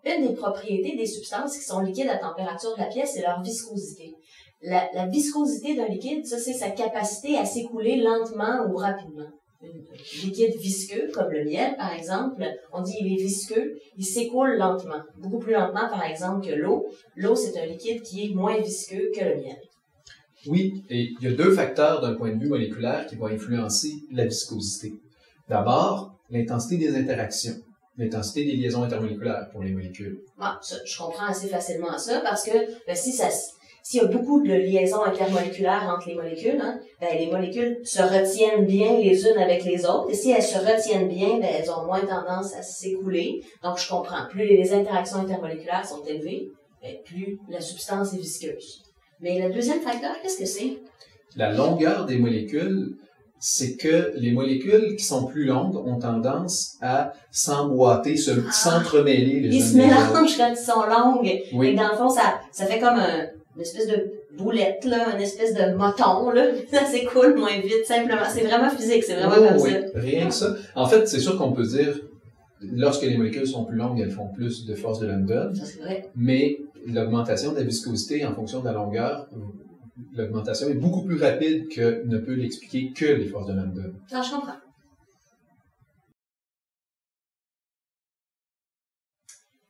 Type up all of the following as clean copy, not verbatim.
une des propriétés des substances qui sont liquides à température de la pièce, c'est leur viscosité. La viscosité d'un liquide, ça, c'est sa capacité à s'écouler lentement ou rapidement. Un liquide visqueux, comme le miel, par exemple, on dit il est visqueux, il s'écoule lentement. Beaucoup plus lentement, par exemple, que l'eau. L'eau, c'est un liquide qui est moins visqueux que le miel. Oui, et il y a deux facteurs d'un point de vue moléculaire qui vont influencer la viscosité. D'abord, l'intensité des interactions, l'intensité des liaisons intermoléculaires pour les molécules. Ah, ça, je comprends assez facilement ça, parce que s'il y a beaucoup de liaisons intermoléculaires entre les molécules, les molécules se retiennent bien les unes avec les autres, et si elles se retiennent bien, elles ont moins tendance à s'écouler. Donc, je comprends. Plus les interactions intermoléculaires sont élevées, plus la substance est visqueuse. Mais le deuxième facteur, qu'est-ce que c'est? La longueur des molécules, c'est que les molécules qui sont plus longues ont tendance à s'emboîter, s'entremêler les unes les autres. Ils se mélangent quand ils sont longues. Oui. Et dans le fond, ça fait comme une espèce de boulette, là, une espèce de moton, là. Ça s'écoule moins vite, simplement. C'est vraiment physique, c'est vraiment comme ça. Rien que ça. En fait, c'est sûr qu'on peut dire, lorsque les molécules sont plus longues, elles font plus de force de London. Ça, c'est vrai. Mais l'augmentation de la viscosité en fonction de la longueur, l'augmentation est beaucoup plus rapide que ne peut l'expliquer que les forces de London. Non, je comprends.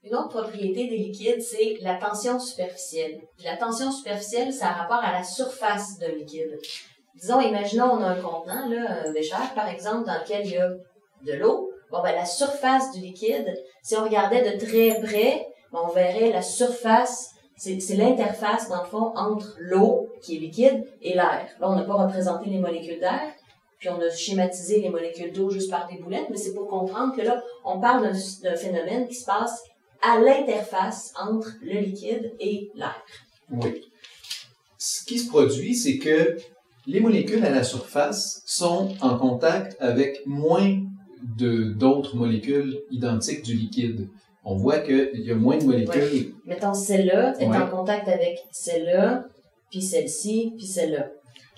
Une autre propriété des liquides, c'est la tension superficielle. Puis la tension superficielle, ça a rapport à la surface d'un liquide. Disons, imaginons, on a un contenant, là, un bécher, par exemple, dans lequel il y a de l'eau. La surface du liquide, si on regardait de très près, on verrait la surface, c'est l'interface, dans le fond, entre l'eau, qui est liquide, et l'air. Là, on n'a pas représenté les molécules d'air, puis on a schématisé les molécules d'eau juste par des boulettes, mais c'est pour comprendre que là, on parle d'un phénomène qui se passe à l'interface entre le liquide et l'air. Oui. Ce qui se produit, c'est que les molécules à la surface sont en contact avec moins d'autres molécules identiques du liquide. On voit qu'il y a moins de molécules. Ouais. Mettons, celle-là est en contact avec celle-là, puis celle-ci, puis celle-là.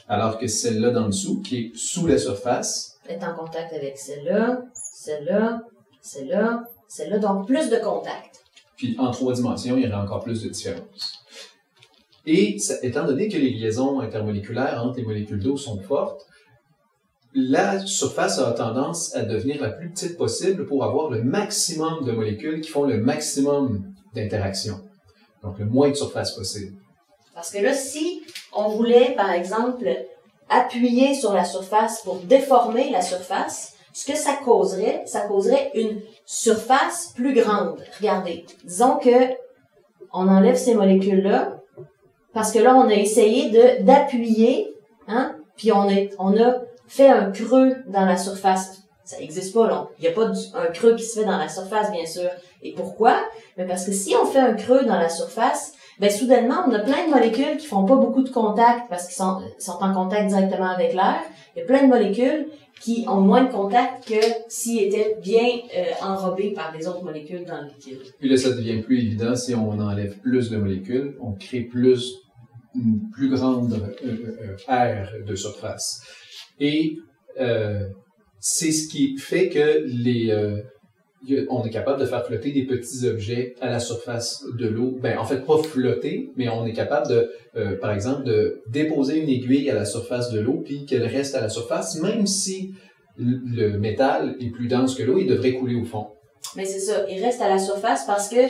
Alors que celle-là d'en dessous, qui est sous la surface, est en contact avec celle-là, celle-là, celle-là, celle-là. Donc, plus de contacts. Puis, en 3 dimensions, il y aurait encore plus de différences. Et, étant donné que les liaisons intermoléculaires entre les molécules d'eau sont fortes, la surface a tendance à devenir la plus petite possible pour avoir le maximum de molécules qui font le maximum d'interactions. Donc, le moins de surface possible. Parce que là, si on voulait, par exemple, appuyer sur la surface pour déformer la surface, ce que ça causerait une surface plus grande. Regardez, disons que on enlève ces molécules-là, parce que là, on a essayé d'appuyer, puis on a fait un creux dans la surface. Ça n'existe pas, là. Il n'y a pas un creux qui se fait dans la surface, bien sûr. Et pourquoi? Mais parce que si on fait un creux dans la surface, soudainement, on a plein de molécules qui font pas beaucoup de contact parce qu'ils sont en contact directement avec l'air. Il y a plein de molécules qui ont moins de contact que s'ils étaient bien enrobés par les autres molécules dans le liquide. Puis là, ça devient plus évident si on enlève plus de molécules, on crée une plus grande aire de surface. Et c'est ce qui fait que on est capable de faire flotter des petits objets à la surface de l'eau. En fait, pas flotter, mais on est capable de, par exemple, de déposer une aiguille à la surface de l'eau puis qu'elle reste à la surface, même si le métal est plus dense que l'eau, il devrait couler au fond. Mais c'est ça, il reste à la surface parce que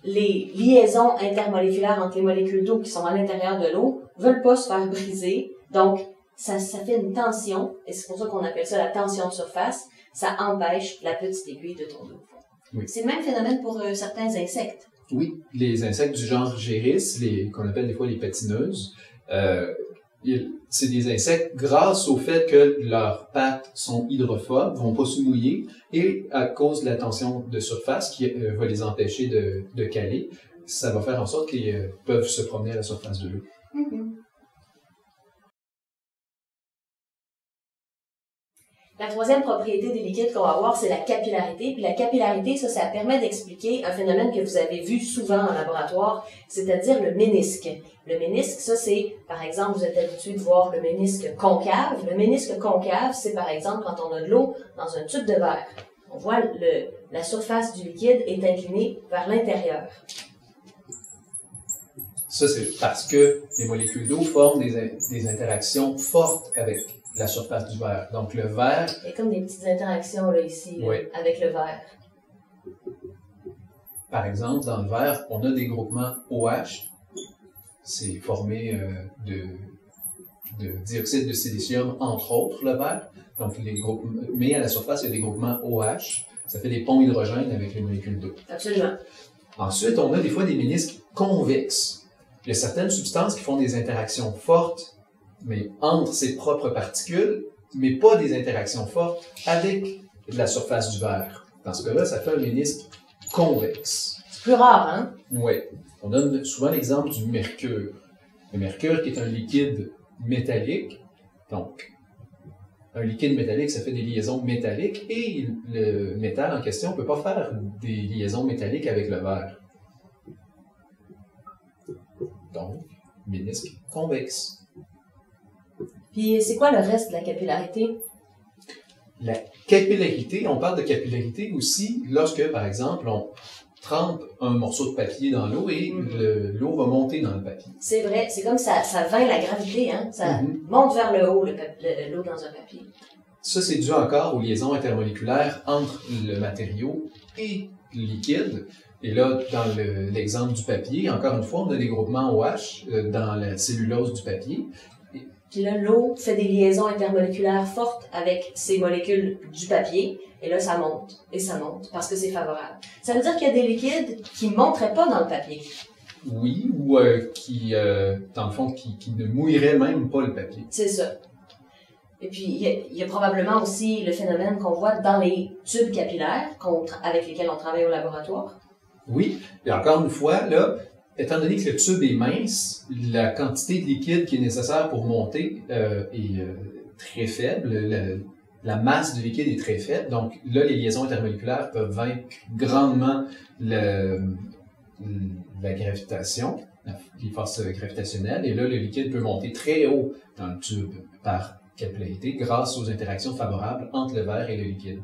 les liaisons intermoléculaires entre les molécules d'eau qui sont à l'intérieur de l'eau veulent pas se faire briser. Donc, ça fait une tension, et c'est pour ça qu'on appelle ça la tension de surface. Ça empêche la petite aiguille de tomber au fond. Oui. C'est le même phénomène pour certains insectes. Oui, les insectes du genre Géris, qu'on appelle des fois les patineuses, c'est des insectes, grâce au fait que leurs pattes sont hydrophobes, vont pas se mouiller, et à cause de la tension de surface qui va les empêcher de caler, ça va faire en sorte qu'ils peuvent se promener à la surface de l'eau. Mm-hmm. La troisième propriété des liquides qu'on va avoir, c'est la capillarité. Puis la capillarité, ça permet d'expliquer un phénomène que vous avez vu souvent en laboratoire, c'est-à-dire le ménisque. Le ménisque, ça c'est, par exemple, vous êtes habitué de voir le ménisque concave. Le ménisque concave, c'est par exemple quand on a de l'eau dans un tube de verre. On voit le la surface du liquide est inclinée vers l'intérieur. Ça, c'est parce que les molécules d'eau forment des interactions fortes avec la surface du verre. Donc, le verre... Il y a comme des petites interactions là, ici, là, Oui. avec le verre. Par exemple, dans le verre, on a des groupements OH. C'est formé de dioxyde de silicium, entre autres, le verre. Donc, mais à la surface, il y a des groupements OH. Ça fait des ponts hydrogènes avec les molécules d'eau. Absolument. Ensuite, on a des fois des ménisques convexes. Il y a certaines substances qui font des interactions fortes, mais entre ses propres particules, mais pas des interactions fortes avec la surface du verre. Dans ce cas-là, ça fait un ménisque convexe. C'est plus rare, hein? Oui. On donne souvent l'exemple du mercure. Le mercure qui est un liquide métallique. Donc, un liquide métallique, ça fait des liaisons métalliques et le métal en question ne peut pas faire des liaisons métalliques avec le verre. Donc, ménisque convexe. Puis c'est quoi le reste de la capillarité? La capillarité, on parle de capillarité aussi lorsque, par exemple, on trempe un morceau de papier dans l'eau et l'eau va monter dans le papier. C'est vrai, c'est comme ça vainc la gravité, hein? Ça monte vers le haut, l'eau dans un papier. Ça, c'est dû encore aux liaisons intermoléculaires entre le matériau et le liquide. Et là, dans l'exemple du papier, encore une fois, on a des groupements OH dans la cellulose du papier. Puis là, l'eau fait des liaisons intermoléculaires fortes avec ces molécules du papier. Et là, ça monte, et ça monte, parce que c'est favorable. Ça veut dire qu'il y a des liquides qui ne monteraient pas dans le papier. Oui, ou qui, dans le fond, qui ne mouilleraient même pas le papier. C'est ça. Et puis, il y a probablement aussi le phénomène qu'on voit dans les tubes capillaires avec lesquels on travaille au laboratoire. Oui, et encore une fois, là, étant donné que le tube est mince, la quantité de liquide qui est nécessaire pour monter est très faible. La masse de liquide est très faible. Donc là, les liaisons intermoléculaires peuvent vaincre grandement la gravitation, les forces gravitationnelles. Et là, le liquide peut monter très haut dans le tube par capillarité grâce aux interactions favorables entre le verre et le liquide.